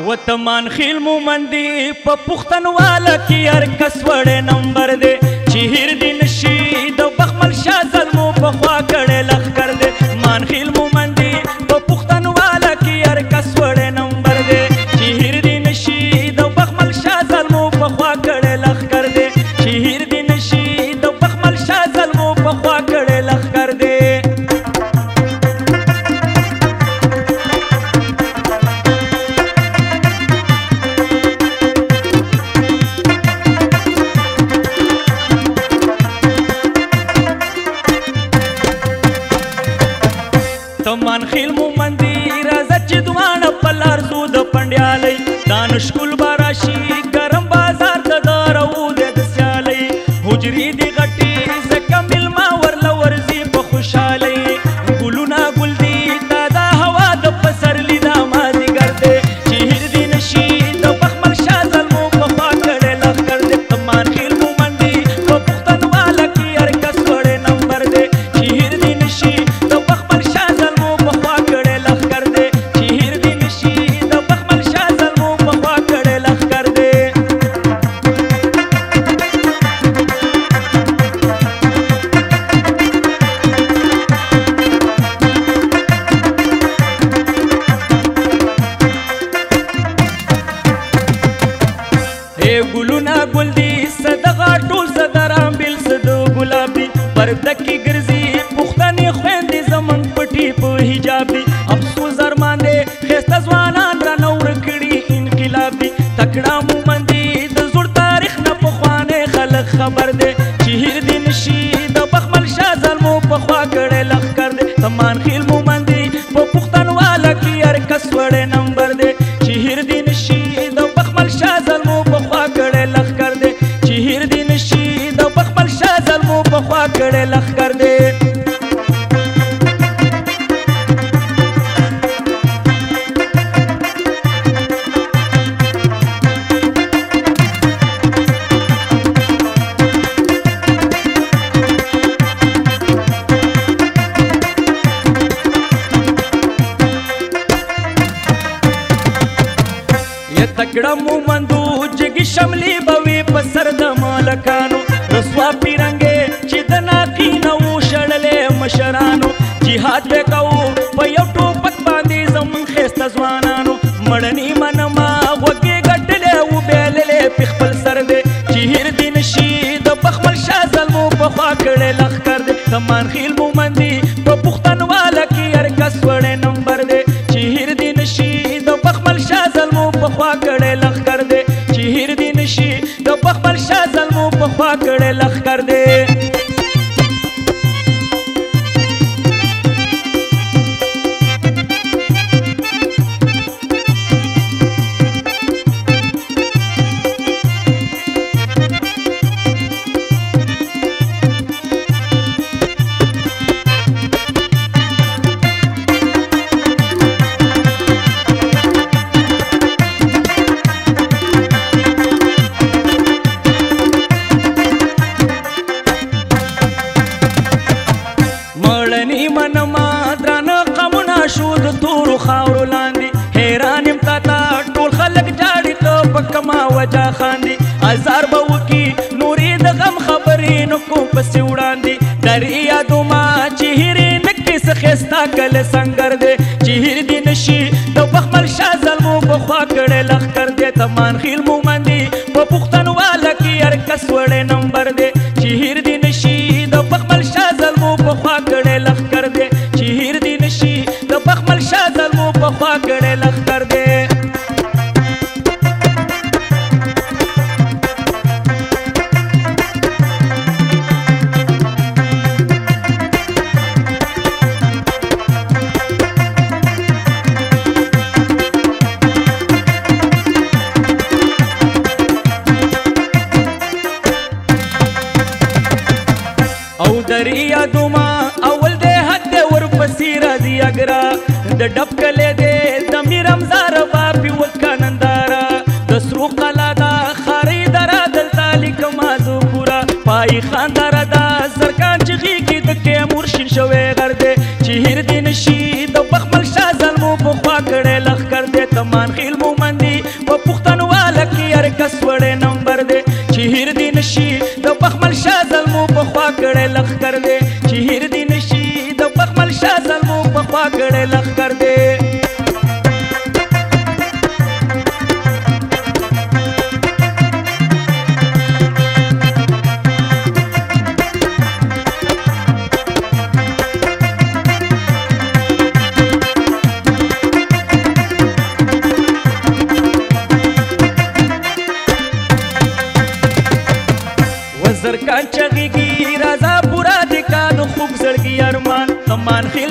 وتمان خیل مومندی په پښتنواله کې هر کس وړې نمبر دی چې هیر دي نشي د بخمل شاه زلمو په خوا کړی لښکر دی مان خیل مومندی په پښتنواله کې هر کس وړې نمبر دی چې هیر دي نشي د بخمل شاه زلمو په خوا کړی لښکر دی چې هیر دي نشي د بخمل شاه زلمو په خوا کړی لښکر دی تمان خیل مومندی راځه چې دواړه په لار ځو د پنډیالۍ دانشګل به راشي ګرم بازار ته د راوځي د سیالۍ حجرې دي غټې ځکه میلمه ورله ورځي په خوشحالۍ ګلونه ګل دي دا د هوا د پسرلي دا مازدیګر دی چې هیر دي نشي د بخمل شاه زلمو په خوا کړی لښکر دی تمان خیل مومندي په پښتنواله کې هر کس وړی نمبر دی چې هیر دي نشي د بخمل شاه زلمو په خوا کړی لښکر دی چې هیر دي نشي د بخمل شاه زلمو په خوا کړی لښکر دی ګلونه ګل دي څه د غاټول څه د رامبیل څه د ګلاب دي پرده کې ګرځي پښتنې خویندې زموږ پټي په حجاب دي افسوس ارمان دی ښایسته ځوانان رانه ورک کړي انقلاب دي تکړه مومندي د زوړ تاریخ نه پخوانی خلک خبر دی چې هیر دي نشي د بخمل شاه زلمو په خوا کړی لښکر دی تمان خیل مومندي په پښتنواله کې هر کس وړی نمبر دی چې هیر دي نشي د بخمل شاه زلمو په خوا کړی لښکر دی چې هیر دي نشي د بخمل شاه زلمو په خوا کړی لښکر دی تکړه مومندو جګي شملي بوي په سر د مالکانو رسوا پیرنګې چې د ناقینه و شړلې مشرانو جهاد به کوو په یو ټوپک باندې زموږ ښایسته ځوانانو مړني منما غوږې ګټلې و بیللې پې خپل سر دی چې هیر دي نشي د بخمل شاه زلمو په خوا کړی لښکر دی تمان خیل مومندي په پښتنواله کې هر کس وړی نمبر دی چې هیر دي نشي د بخمل شاه زلمو په خوا کړی لښکر دی چې هیر دي نشي د بخمل شاه زلمو په خوا کړی لښکر دی شو د تورو خاورو لاندې حیران یم تا ته ټول خلک جاړي ته په کما وجه خاندي ازار به وکي نورې د غم خبرې نه کوم پسې وړاندې درې یادو ما چې هیرې نکې څه ښایسته کله سنګر دی چې هیر دي نشي د بخمل شاه زلمو په خوا کړی لښکر دی تمان خیل مومندي په پښتنواله کې هر کس وړی نمبر دی چې هیر دي نشي د بخمل شاه زلمو په خوا کړی لښکر دی چې هیر دي نشي د بخمل شاه زلمو په خوا کړی لښکر دی او درې یادو ما اول دی حد دی ورپسې راځي اګرا د ډب کلی دی د میرمزار باپي وکه ننداره د سرو قلا دا ښارۍ دره دلته لیکمه زه پوره پای خانداره دا زرکان چې غېږې د تیمور شین شوی غر دی چې هیر دي نشي د بخمل شاه زلمو په خوا کړی لښکر دی تمان خیل مومندي کان چغیږي رضا پورا د کانو خوږ زړګي ارمان کمان خیل